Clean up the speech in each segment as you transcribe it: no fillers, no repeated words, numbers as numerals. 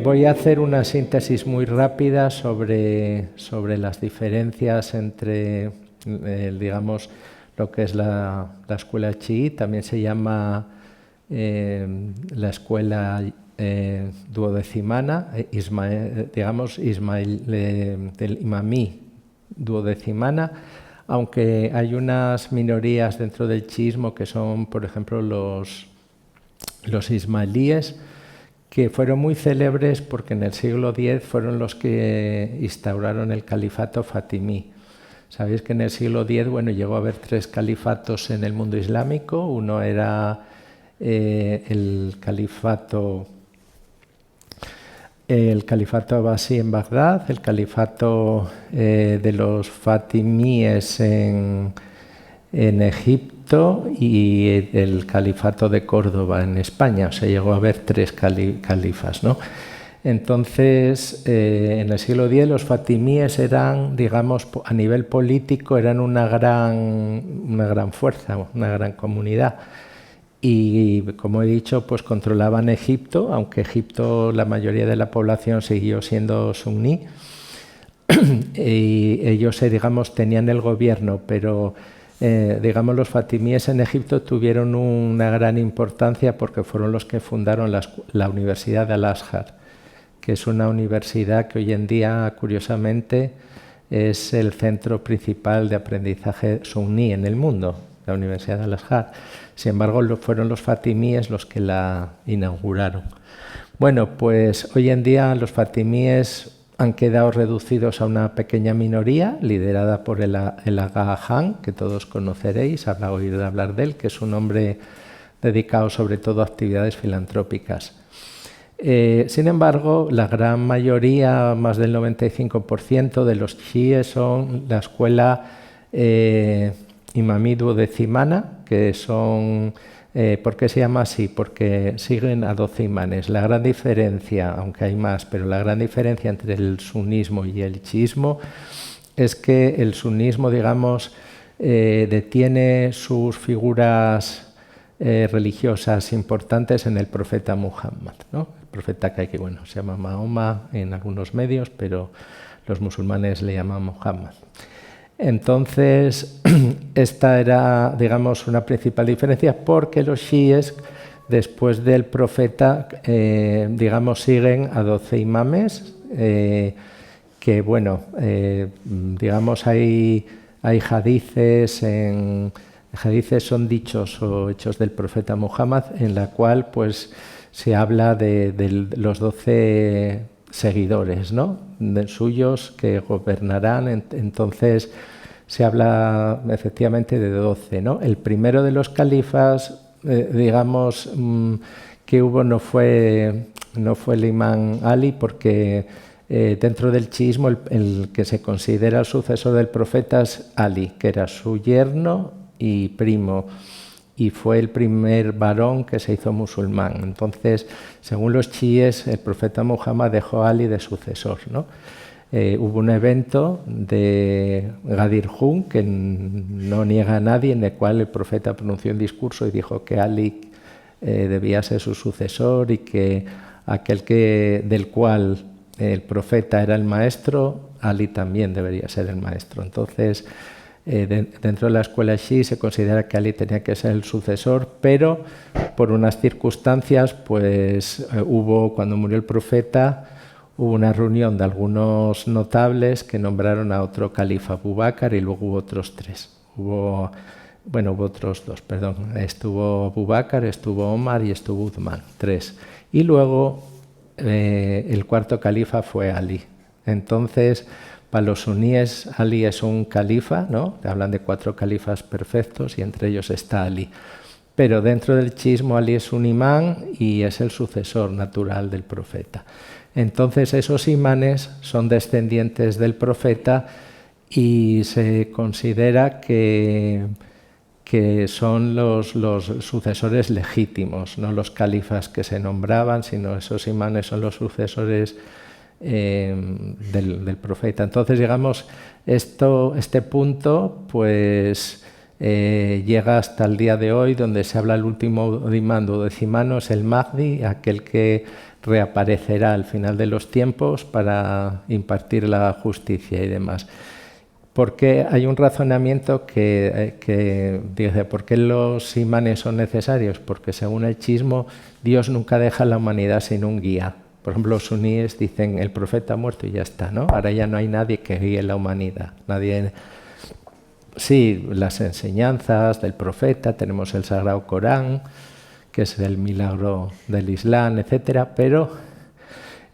Voy a hacer una síntesis muy rápida sobre las diferencias entre, digamos, lo que es la escuela chií. También se llama la escuela duodecimana, del imamí duodecimana, aunque hay unas minorías dentro del chiismo que son, por ejemplo, los ismailíes, que fueron muy célebres porque en el siglo X fueron los que instauraron el califato fatimí. Sabéis que en el siglo X, bueno, llegó a haber 3 califatos en el mundo islámico. Uno era el califato abasí en Bagdad, el califato de los fatimíes en Egipto y el califato de Córdoba en España. O sea, llegó a haber 3 califas, ¿no? Entonces, en el siglo X los fatimíes eran, digamos, a nivel político, eran una gran fuerza, una gran comunidad. Y, como he dicho, pues controlaban Egipto, aunque Egipto la mayoría de la población siguió siendo suní. Y ellos, digamos, tenían el gobierno, pero digamos, los fatimíes en Egipto tuvieron una gran importancia porque fueron los que fundaron la Universidad de Al-Azhar, que es una universidad que hoy en día, curiosamente, es el centro principal de aprendizaje suní en el mundo, la Universidad de Al-Azhar. Sin embargo, fueron los fatimíes los que la inauguraron. Bueno, pues hoy en día los fatimíes han quedado reducidos a una pequeña minoría liderada por el Agha Khan, que todos conoceréis, habrá oído hablar de él, que es un hombre dedicado sobre todo a actividades filantrópicas. Sin embargo, la gran mayoría, más del 95% de los chiíes son la escuela imamí duodecimana, que son... ¿Por qué se llama así? Porque siguen a 12 imanes. La gran diferencia, aunque hay más, pero la gran diferencia entre el sunismo y el chiismo es que el sunismo, digamos, detiene sus figuras religiosas importantes en el profeta Muhammad, ¿no? El profeta que bueno, se llama Mahoma en algunos medios, pero los musulmanes le llaman Muhammad. Entonces, esta era, digamos, una principal diferencia, porque los chiíes, después del profeta, digamos, siguen a 12 imames, que, bueno, digamos, hay hadices, hadices son dichos o hechos del profeta Muhammad, en la cual, pues, se habla de los 12 seguidores, ¿no?, de suyos que gobernarán. Entonces se habla efectivamente de 12, ¿no? El primero de los califas, digamos, que hubo no fue el imán Ali, porque dentro del chiismo el que se considera el sucesor del profeta es Ali, que era su yerno y primo, y fue el primer varón que se hizo musulmán. Entonces, según los chiíes, el profeta Muhammad dejó a Ali de sucesor, ¿no? Hubo un evento de Ghadir Hum, que no niega a nadie, en el cual el profeta pronunció un discurso y dijo que Ali debía ser su sucesor, y que aquel del cual el profeta era el maestro, Ali también debería ser el maestro. Entonces, dentro de la escuela chií se considera que Ali tenía que ser el sucesor, pero por unas circunstancias, pues cuando murió el profeta, hubo una reunión de algunos notables que nombraron a otro califa, Abu Bakr, y luego hubo otros 3. Hubo otros 2, perdón. Estuvo Abu Bakr, estuvo Omar y estuvo Uthman, 3. Y luego el cuarto califa fue Ali. Entonces, para los suníes, Ali es un califa, ¿no? Hablan de 4 califas perfectos y entre ellos está Ali. Pero dentro del chiismo, Ali es un imán y es el sucesor natural del profeta. Entonces, esos imanes son descendientes del profeta y se considera que son los sucesores legítimos, no los califas que se nombraban, sino esos imanes son los sucesores del profeta. Entonces, digamos, este punto, pues llega hasta el día de hoy, donde se habla el último imán duodecimano, es el Mahdi, aquel que reaparecerá al final de los tiempos para impartir la justicia y demás. Porque hay un razonamiento que dice, ¿por qué los imanes son necesarios? Porque según el chiismo, Dios nunca deja a la humanidad sin un guía. Por ejemplo, los suníes dicen, el profeta ha muerto y ya está, ¿no? Ahora ya no hay nadie que guíe la humanidad. Nadie... Sí, las enseñanzas del profeta, tenemos el Sagrado Corán, que es el milagro del Islam, etcétera, pero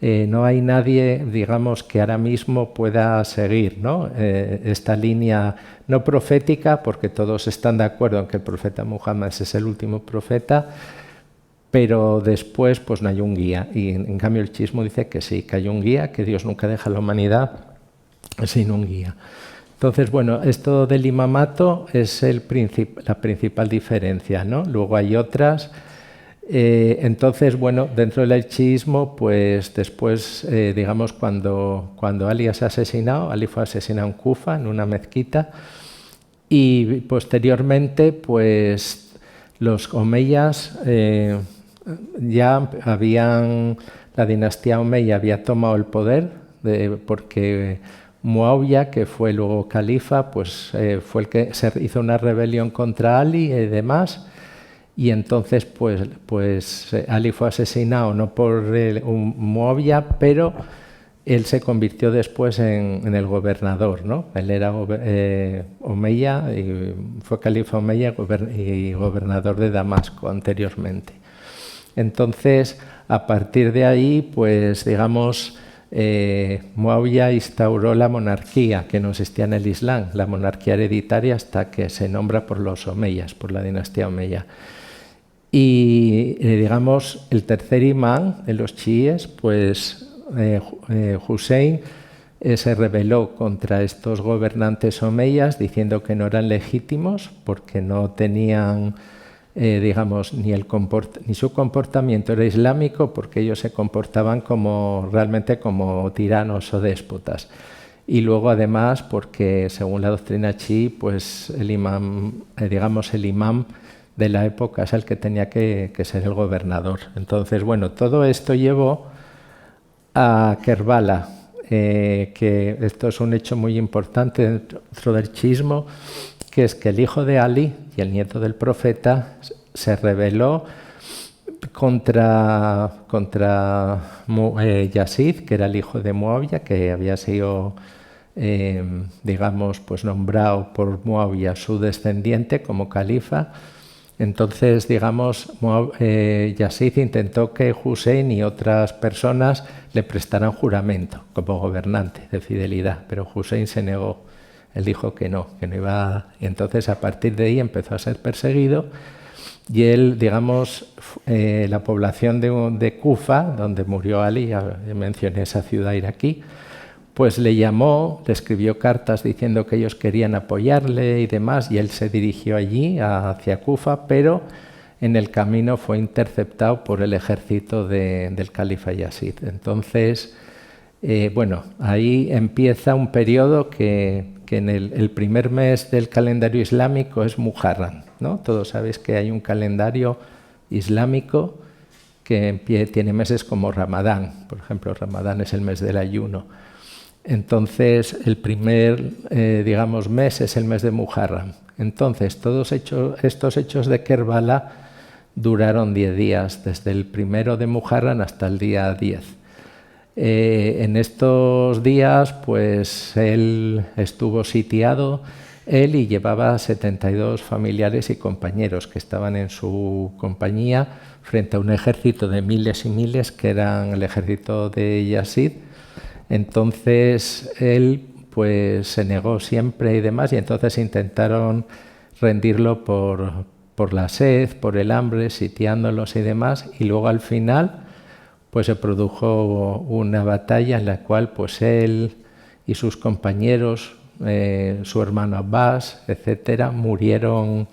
no hay nadie, digamos, que ahora mismo pueda seguir, ¿no? Esta línea no profética, porque todos están de acuerdo en que el profeta Muhammad es el último profeta, pero después pues no hay un guía. Y en cambio el chiismo dice que sí, que hay un guía, que Dios nunca deja a la humanidad sin un guía. Entonces, bueno, esto del imamato es la principal diferencia, ¿no? Luego hay otras. Entonces, bueno, dentro del chiismo, pues después, digamos, cuando Ali es asesinado, Ali fue asesinado en Kufa, en una mezquita, y posteriormente, pues los omeyas ya habían, la dinastía omeya había tomado el poder, porque Muawiyah, que fue luego califa, pues fue el que se hizo una rebelión contra Ali y demás. Y entonces, pues Ali fue asesinado no por un Muawiyah, pero él se convirtió después en el gobernador, ¿no? Él era omeya y fue califa omeya y gobernador de Damasco anteriormente. Entonces, a partir de ahí, pues digamos, Muawiyah instauró la monarquía que no existía en el Islam, la monarquía hereditaria, hasta que se nombra por los omeyas, por la dinastía omeya. Y digamos, el tercer imán de los chiíes, pues Hussein, se rebeló contra estos gobernantes omeyas diciendo que no eran legítimos porque no tenían, digamos, ni su comportamiento era islámico, porque ellos se comportaban realmente como tiranos o déspotas. Y luego, además, porque según la doctrina chií, pues el imán, digamos, el imán de la época es el que tenía que ser el gobernador. Entonces, bueno, todo esto llevó a Kerbala, que esto es un hecho muy importante dentro del chiismo, que es que el hijo de Ali y el nieto del profeta se rebeló contra Yazid, que era el hijo de Muawiyah, que había sido, digamos, pues nombrado por Muawiyah su descendiente como califa. Entonces, digamos, Yazid intentó que Hussein y otras personas le prestaran juramento como gobernante de fidelidad, pero Hussein se negó. Él dijo que no iba. Y entonces, a partir de ahí empezó a ser perseguido y él, digamos, la población de Kufa, donde murió Ali, ya mencioné esa ciudad iraquí, pues le llamó, le escribió cartas diciendo que ellos querían apoyarle y demás, y él se dirigió allí, hacia Kufa, pero en el camino fue interceptado por el ejército del califa Yazid. Entonces, bueno, ahí empieza un periodo que en el primer mes del calendario islámico es Muharram, ¿no? Todos sabéis que hay un calendario islámico que tiene meses como Ramadán. Por ejemplo, Ramadán es el mes del ayuno. Entonces, el primer, digamos, mes es el mes de Muharram. Entonces, todos estos hechos de Kerbala duraron 10 días, desde el primero de Muharram hasta el día 10. En estos días, pues, él estuvo sitiado, él y llevaba 72 familiares y compañeros que estaban en su compañía frente a un ejército de miles y miles que eran el ejército de Yazid. Entonces él pues se negó siempre y demás, y entonces intentaron rendirlo por la sed, por el hambre, sitiándolos y demás, y luego al final pues se produjo una batalla en la cual pues él y sus compañeros, su hermano Abbas, etcétera, murieron,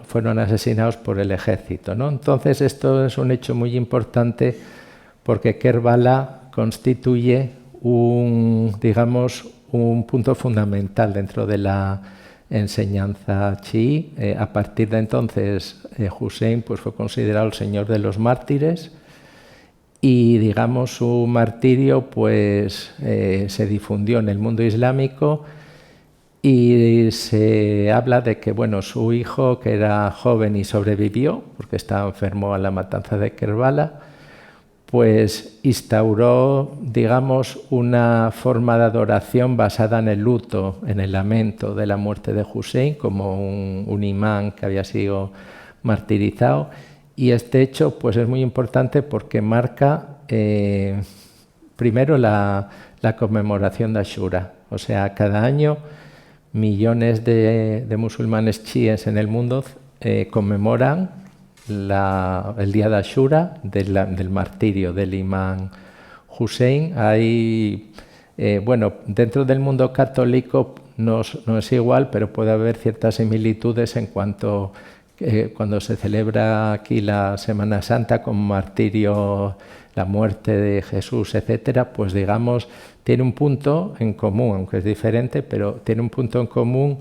fueron asesinados por el ejército, ¿no? Entonces esto es un hecho muy importante porque Kerbala constituye digamos, un punto fundamental dentro de la enseñanza chií. A partir de entonces, Hussein pues, fue considerado el señor de los mártires y, digamos, su martirio pues, se difundió en el mundo islámico y se habla de que bueno, su hijo, que era joven y sobrevivió, porque estaba enfermo a la matanza de Kerbala, pues instauró, digamos, una forma de adoración basada en el luto, en el lamento de la muerte de Hussein, como un imán que había sido martirizado. Y este hecho pues, es muy importante porque marca primero la conmemoración de Ashura. O sea, cada año millones de musulmanes chiíes en el mundo conmemoran el día de Ashura del martirio del imán Hussein. Hay, bueno, dentro del mundo católico no es igual, pero puede haber ciertas similitudes en cuanto cuando se celebra aquí la Semana Santa con martirio, la muerte de Jesús, etcétera, pues digamos tiene un punto en común, aunque es diferente, pero tiene un punto en común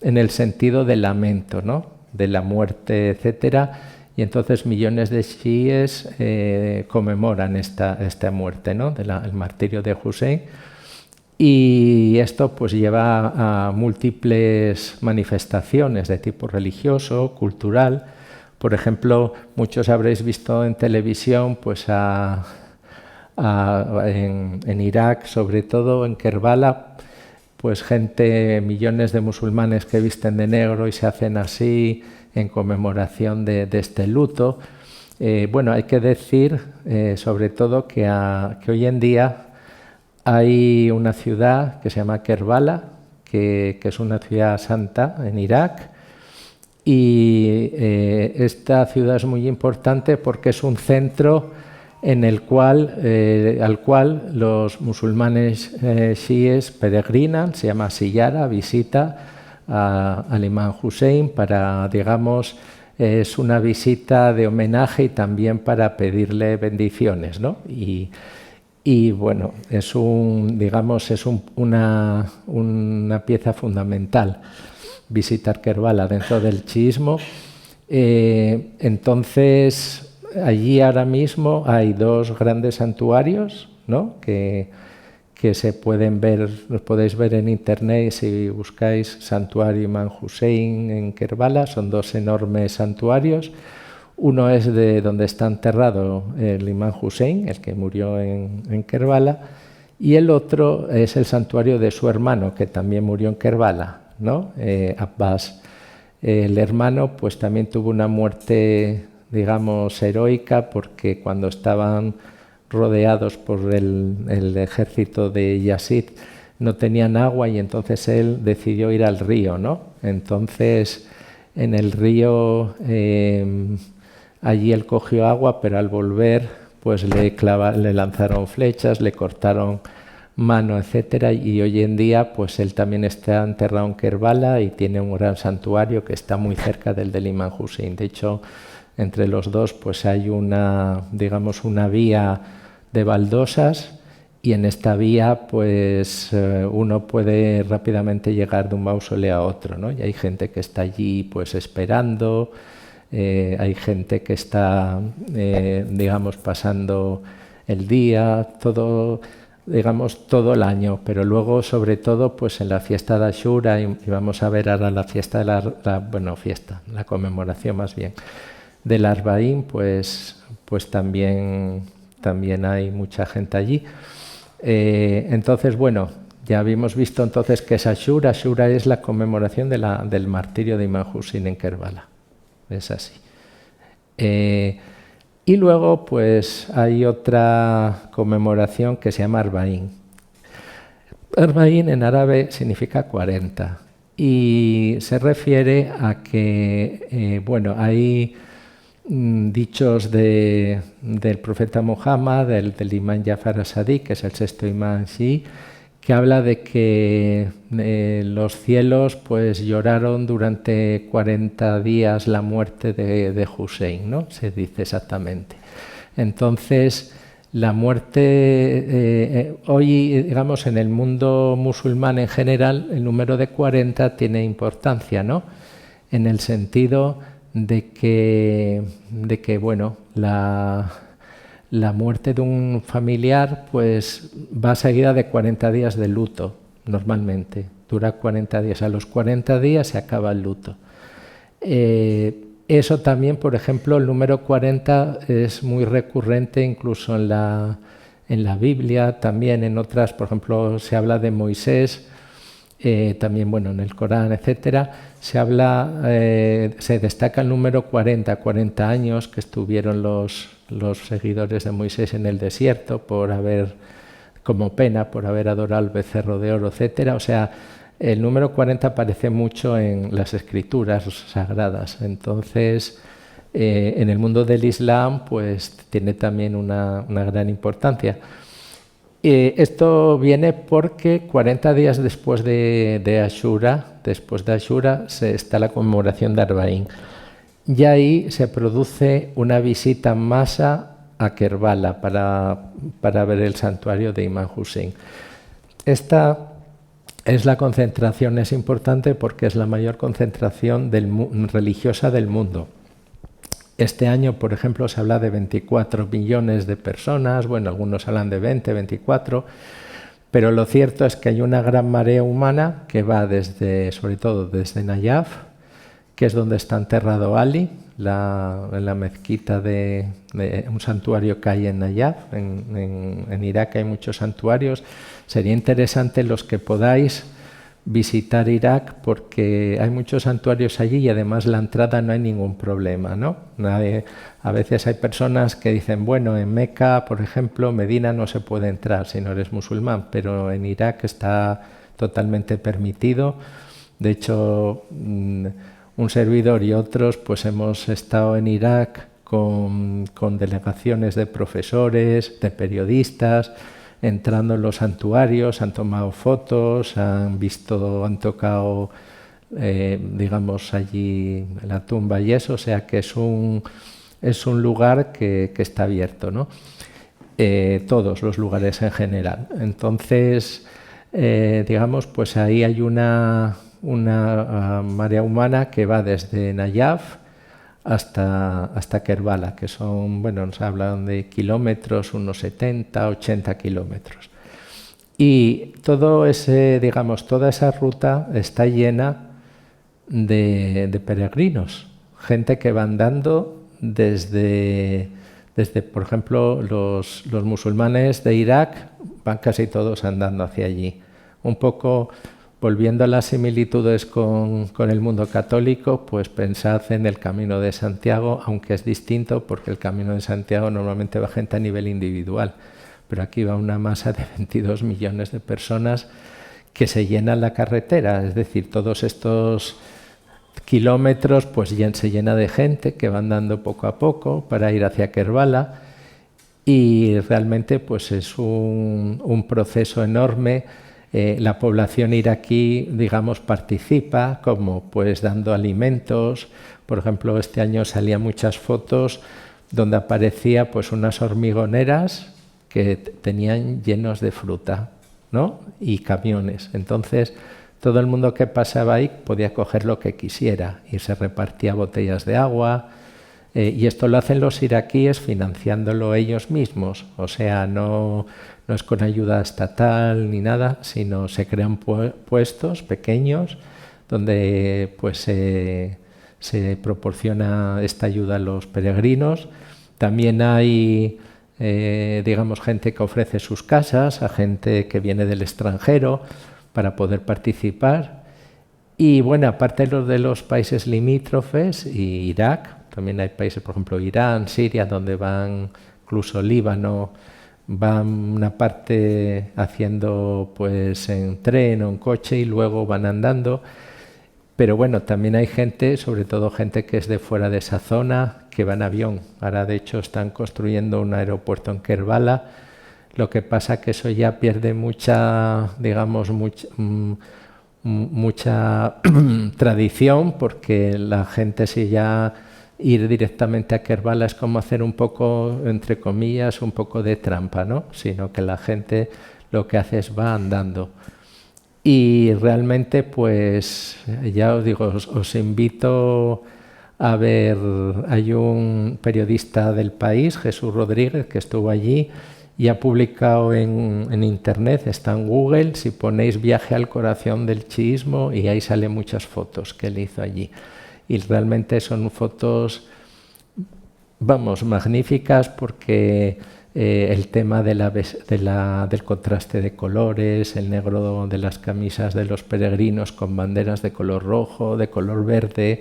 en el sentido del lamento, ¿no? De la muerte, etcétera. Y entonces millones de chiíes conmemoran esta muerte, ¿no? El martirio de Hussein. Y esto pues lleva a múltiples manifestaciones de tipo religioso, cultural. Por ejemplo, muchos habréis visto en televisión pues en Irak, sobre todo en Kerbala, pues millones de musulmanes que visten de negro y se hacen así en conmemoración de este luto. Bueno, hay que decir sobre todo que hoy en día hay una ciudad que se llama Kerbala, que es una ciudad santa en Irak, y esta ciudad es muy importante porque es un centro en el al cual los musulmanes chiíes peregrinan, se llama Siyara, visita al imán Hussein para, digamos, es una visita de homenaje y también para pedirle bendiciones, ¿no? Y bueno, es digamos, es una pieza fundamental visitar Kerbala dentro del chiismo. Entonces, allí ahora mismo hay dos grandes santuarios, ¿no? que se pueden ver, los podéis ver en internet si buscáis Santuario Imán Hussein en Kerbala. Son dos enormes santuarios. Uno es de donde está enterrado el imán Hussein, el que murió en Kerbala, y el otro es el santuario de su hermano, que también murió en Kerbala, ¿no? Abbas. El hermano pues también tuvo una muerte, digamos, heroica, porque cuando estaban rodeados por el ejército de Yazid no tenían agua y entonces él decidió ir al río, ¿no? Entonces en el río allí él cogió agua, pero al volver pues le lanzaron flechas, le cortaron mano, etcétera, y hoy en día pues él también está enterrado en Kerbala y tiene un gran santuario que está muy cerca del imán Hussein. De hecho, entre los dos pues hay digamos, una vía de baldosas, y en esta vía pues uno puede rápidamente llegar de un mausoleo a otro, ¿no? Y hay gente que está allí pues esperando, hay gente que está digamos, pasando el día, digamos, todo el año, pero luego sobre todo pues en la fiesta de Ashura, y vamos a ver ahora la fiesta de la conmemoración más bien del Arbaín, pues también hay mucha gente allí. Entonces, bueno, ya habíamos visto entonces que es Ashura. Ashura es la conmemoración del martirio de Imán Hussein en Kerbala. Es así. Y luego pues hay otra conmemoración que se llama Arbaín. Arbaín en árabe significa 40 y se refiere a que, bueno, hay dichos del profeta Muhammad, del imán Jafar as-Sadiq, que es el sexto imán chií, que habla de que los cielos pues lloraron durante 40 días la muerte de Hussein, ¿no? Se dice exactamente. Entonces, La muerte, hoy, digamos, en el mundo musulmán en general, el número de 40 tiene importancia, ¿no? En el sentido de que bueno, la muerte de un familiar pues va seguida de 40 días de luto, normalmente. Dura 40 días. A los 40 días se acaba el luto. Eso también, por ejemplo, el número 40 es muy recurrente incluso en la Biblia, también en otras, por ejemplo, se habla de Moisés, también bueno, en el Corán, etcétera, se destaca el número 40, 40 años que estuvieron los seguidores de Moisés en el desierto como pena por haber adorado al becerro de oro, etcétera. O sea, el número 40 aparece mucho en las escrituras sagradas. Entonces, en el mundo del Islam, pues tiene también una gran importancia. Esto viene porque 40 días después de Ashura, está la conmemoración de Arbaín. Y ahí se produce una visita en masa a Kerbala para ver el santuario de Imam Hussein. Esta es la concentración, es importante porque es la mayor concentración religiosa del mundo. Este año, por ejemplo, se habla de 24 millones de personas, bueno, algunos hablan de 20, 24, pero lo cierto es que hay una gran marea humana que va sobre todo desde Nayaf, que es donde está enterrado Ali, en la mezquita de un santuario que hay en Nayaf. En Irak hay muchos santuarios. Sería interesante los que podáis visitar Irak porque hay muchos santuarios allí y además la entrada no hay ningún problema, ¿no? A veces hay personas que dicen, bueno, en Meca, por ejemplo, Medina no se puede entrar si no eres musulmán, pero en Irak está totalmente permitido. De hecho, un servidor y otros pues hemos estado en Irak con delegaciones de profesores, de periodistas, entrando en los santuarios, han tomado fotos, han tocado, digamos, allí la tumba y eso, o sea que es un lugar que está abierto, ¿no? Todos los lugares en general. Entonces, digamos, pues ahí hay una marea humana que va desde Nayaf hasta Kerbala, que son, bueno, nos hablan de kilómetros, unos 70, 80 kilómetros. Y toda esa ruta está llena de peregrinos, gente que va andando desde por ejemplo, los musulmanes de Irak van casi todos andando hacia allí. Un poco volviendo a las similitudes con el mundo católico, pues pensad en el Camino de Santiago, aunque es distinto porque el Camino de Santiago normalmente va gente a nivel individual, pero aquí va una masa de 22 millones de personas que se llenan la carretera, es decir, todos estos kilómetros pues se llena de gente que va andando poco a poco para ir hacia Kerbala y realmente pues es un proceso enorme. La población iraquí, digamos, participa como pues dando alimentos. Por ejemplo, este año salían muchas fotos donde aparecía pues unas hormigoneras que tenían llenos de fruta, ¿no? Y camiones. Entonces, todo el mundo que pasaba ahí podía coger lo que quisiera y se repartía botellas de agua. Y esto lo hacen los iraquíes financiándolo ellos mismos, o sea, no es con ayuda estatal ni nada, sino se crean puestos pequeños donde pues se proporciona esta ayuda a los peregrinos. También hay, digamos, gente que ofrece sus casas a gente que viene del extranjero para poder participar. Y bueno, aparte de los países limítrofes y Irak, también hay países, por ejemplo, Irán, Siria, donde van, incluso Líbano, van una parte haciendo pues en tren o en coche y luego van andando. Pero bueno, también hay gente, sobre todo gente que es de fuera de esa zona, que va en avión. Ahora, de hecho, están construyendo un aeropuerto en Kerbala. Lo que pasa que eso ya pierde mucha, digamos, mucha tradición, porque la gente si ya ir directamente a Kerbala es como hacer un poco, entre comillas, un poco de trampa, ¿no? Sino que la gente lo que hace es va andando. Y realmente, pues, ya os digo, os invito a ver, hay un periodista del País, Jesús Rodríguez, que estuvo allí y ha publicado en internet, está en Google, si ponéis viaje al corazón del chiismo, y ahí salen muchas fotos que él hizo allí. Y realmente son fotos, vamos, magníficas, porque el tema del contraste de colores, el negro de las camisas de los peregrinos con banderas de color rojo, de color verde,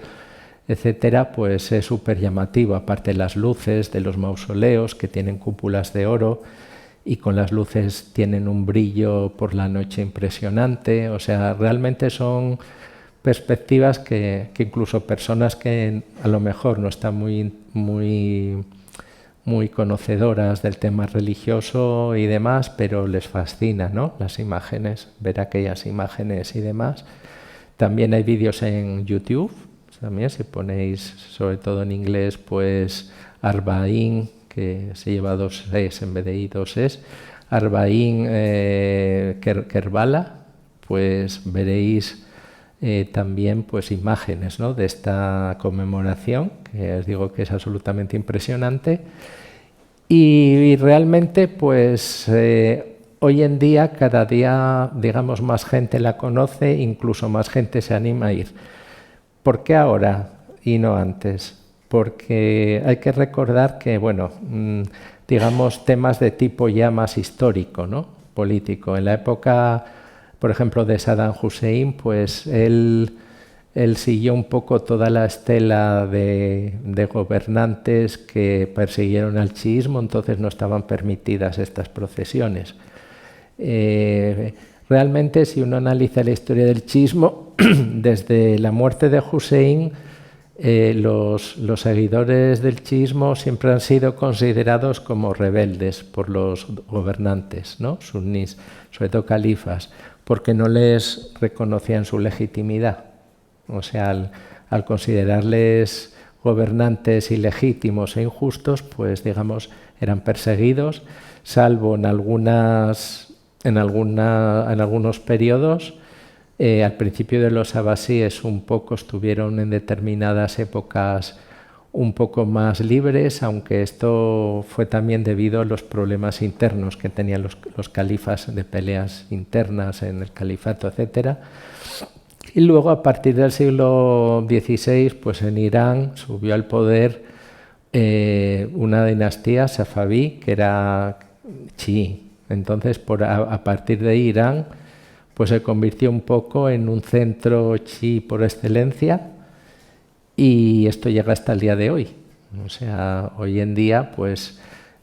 etcétera, pues es súper llamativo. Aparte las luces de los mausoleos, que tienen cúpulas de oro y con las luces tienen un brillo por la noche impresionante. O sea, realmente son perspectivas que incluso personas que a lo mejor no están muy conocedoras del tema religioso y demás, pero les fascina, ¿no? Las imágenes, ver aquellas imágenes y demás. También hay vídeos en YouTube. También si ponéis, sobre todo en inglés, pues Arba'in, que se lleva 2 es en vez de 2 es, Arba'in Kerbala, pues veréis también pues imágenes, ¿no?, de esta conmemoración, que os digo que es absolutamente impresionante. Y realmente, pues hoy en día, cada día, digamos, más gente la conoce, incluso más gente se anima a ir. ¿Por qué ahora y no antes? Porque hay que recordar que, bueno, digamos, temas de tipo ya más histórico, ¿no?, político. En la época, por ejemplo, de Saddam Hussein, pues él siguió un poco toda la estela de gobernantes que persiguieron al chiismo, entonces no estaban permitidas estas procesiones. Realmente, si uno analiza la historia del chiismo, desde la muerte de Hussein, los seguidores del chiismo siempre han sido considerados como rebeldes por los gobernantes, ¿no?, sunís, sobre todo califas, porque no les reconocían su legitimidad. O sea, al considerarles gobernantes ilegítimos e injustos, pues digamos, eran perseguidos, salvo en algunos periodos. Al principio de los abasíes un poco estuvieron en determinadas épocas un poco más libres, aunque esto fue también debido a los problemas internos que tenían los califas, de peleas internas en el califato, etcétera. Y luego, a partir del siglo XVI, pues en Irán subió al poder una dinastía safabí que era chií. Entonces, a partir de Irán, pues se convirtió un poco en un centro chií por excelencia, y esto llega hasta el día de hoy. O sea, hoy en día, pues,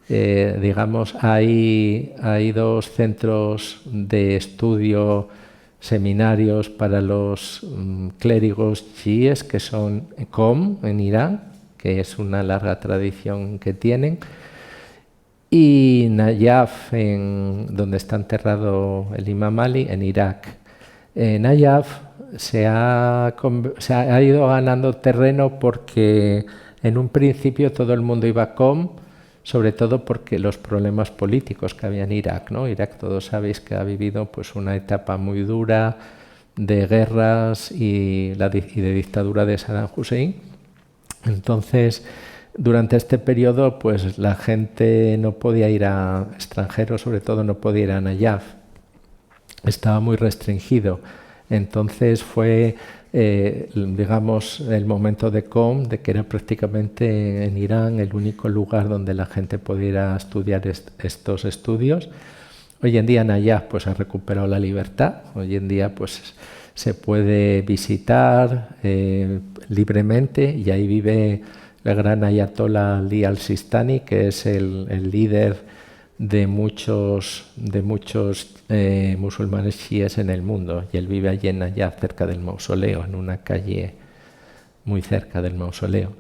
digamos, hay 2 centros de estudio, seminarios para los clérigos chiíes, que son Qom en Irán, que es una larga tradición que tienen, y Nayaf, donde está enterrado el Imam Ali, en Irak. Nayaf se ha ido ganando terreno porque en un principio todo el mundo iba a Qom, sobre todo porque los problemas políticos que había en Irak, ¿no? Irak, todos sabéis que ha vivido pues una etapa muy dura de guerras y de dictadura de Saddam Hussein. Entonces, durante este periodo, pues la gente no podía ir a extranjeros, sobre todo no podía ir a Nayaf. Estaba muy restringido. Entonces fue, digamos, el momento de Qom, de que era prácticamente en Irán el único lugar donde la gente pudiera estudiar estos estudios. Hoy en día Nayaf pues ha recuperado la libertad. Hoy en día pues se puede visitar libremente, y ahí vive el gran ayatollah Ali al-Sistani, que es el líder de muchos musulmanes chiíes en el mundo, y él vive allí en Nayaf, cerca del mausoleo, en una calle muy cerca del mausoleo.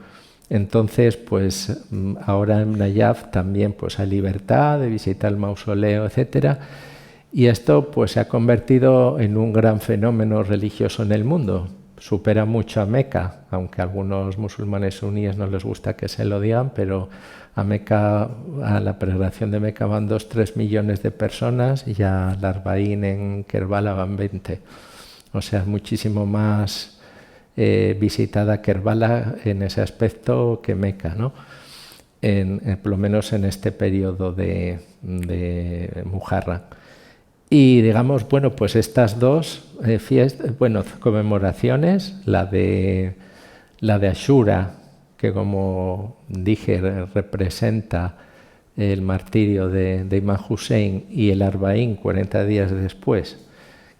Entonces, pues ahora en Nayaf también pues hay libertad de visitar el mausoleo, etcétera, y esto pues se ha convertido en un gran fenómeno religioso en el mundo. supera mucho a Meca, aunque a algunos musulmanes suníes no les gusta que se lo digan, pero a Meca, a la peregrinación de Meca van 2-3 millones de personas y a la Arbaín en Kerbala van 20. O sea, muchísimo más visitada Kerbala en ese aspecto que Meca, ¿no? Por lo menos en este periodo de Muharram. Y digamos, bueno, pues estas dos conmemoraciones, la de Ashura, que como dije representa el martirio de Imam Hussein, y el Arbaín 40 días después,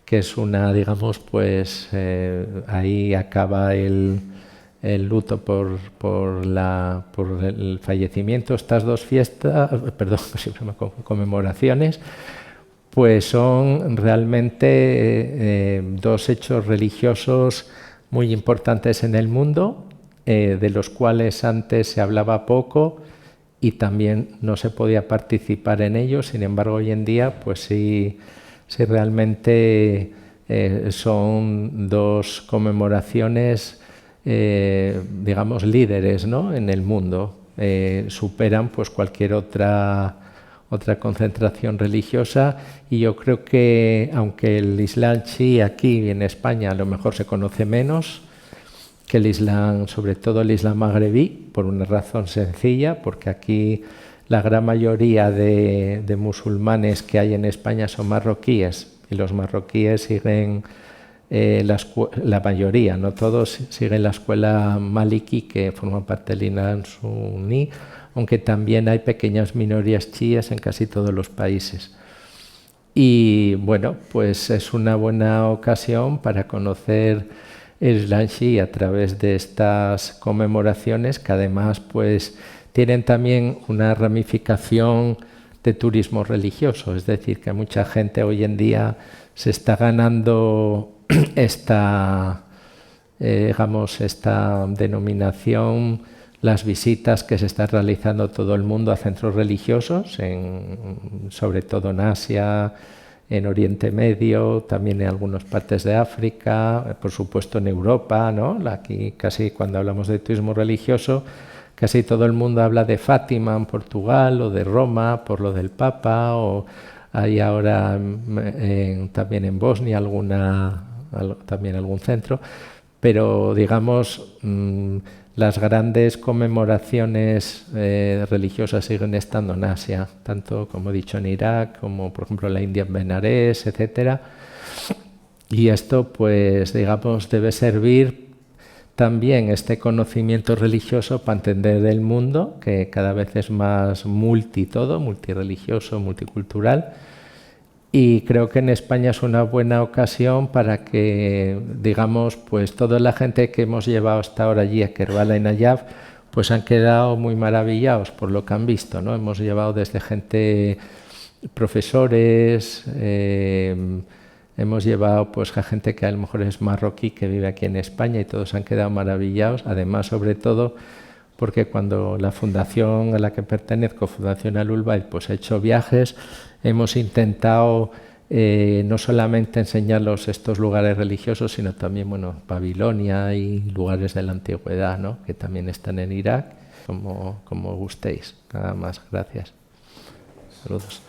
que es una, digamos, pues ahí acaba el luto por el fallecimiento. Estas dos fiestas, perdón, conmemoraciones, pues son realmente dos hechos religiosos muy importantes en el mundo, de los cuales antes se hablaba poco y también no se podía participar en ellos. Sin embargo, hoy en día, pues sí realmente son dos conmemoraciones, digamos, líderes, ¿no?, en el mundo. Superan pues cualquier otra concentración religiosa, y yo creo que aunque el Islam chií aquí en España a lo mejor se conoce menos que el Islam, sobre todo el Islam magrebí, por una razón sencilla, porque aquí la gran mayoría de musulmanes que hay en España son marroquíes, y los marroquíes siguen, la mayoría, no todos, siguen la escuela maliki, que forma parte del Islam suní, aunque también hay pequeñas minorías chiíes en casi todos los países. Y bueno, pues es una buena ocasión para conocer el Islam chií a través de estas conmemoraciones, que además pues tienen también una ramificación de turismo religioso, es decir, que mucha gente hoy en día se está ganando esta denominación, las visitas que se están realizando todo el mundo a centros religiosos, sobre todo en Asia, en Oriente Medio, también en algunas partes de África, por supuesto en Europa, ¿no? Aquí casi cuando hablamos de turismo religioso, casi todo el mundo habla de Fátima en Portugal, o de Roma por lo del Papa, o hay ahora también en Bosnia también algún centro, pero digamos las grandes conmemoraciones religiosas siguen estando en Asia, tanto como he dicho en Irak, como por ejemplo la India en Benarés, etcétera. Y esto pues digamos debe servir también, este conocimiento religioso, para entender el mundo, que cada vez es más multirreligioso, multicultural. Y creo que en España es una buena ocasión para que, digamos, pues toda la gente que hemos llevado hasta ahora allí a Kerbala y Nayaf, pues han quedado muy maravillados por lo que han visto, ¿no? Hemos llevado desde gente, profesores, hemos llevado pues a gente que a lo mejor es marroquí, que vive aquí en España, y todos han quedado maravillados. Además, sobre todo, porque cuando la fundación a la que pertenezco, Fundación Al-Ulbaid, pues ha hecho viajes, hemos intentado no solamente enseñarlos estos lugares religiosos, sino también, bueno, Babilonia y lugares de la antigüedad, ¿no?, que también están en Irak, como gustéis. Nada más, gracias. Saludos.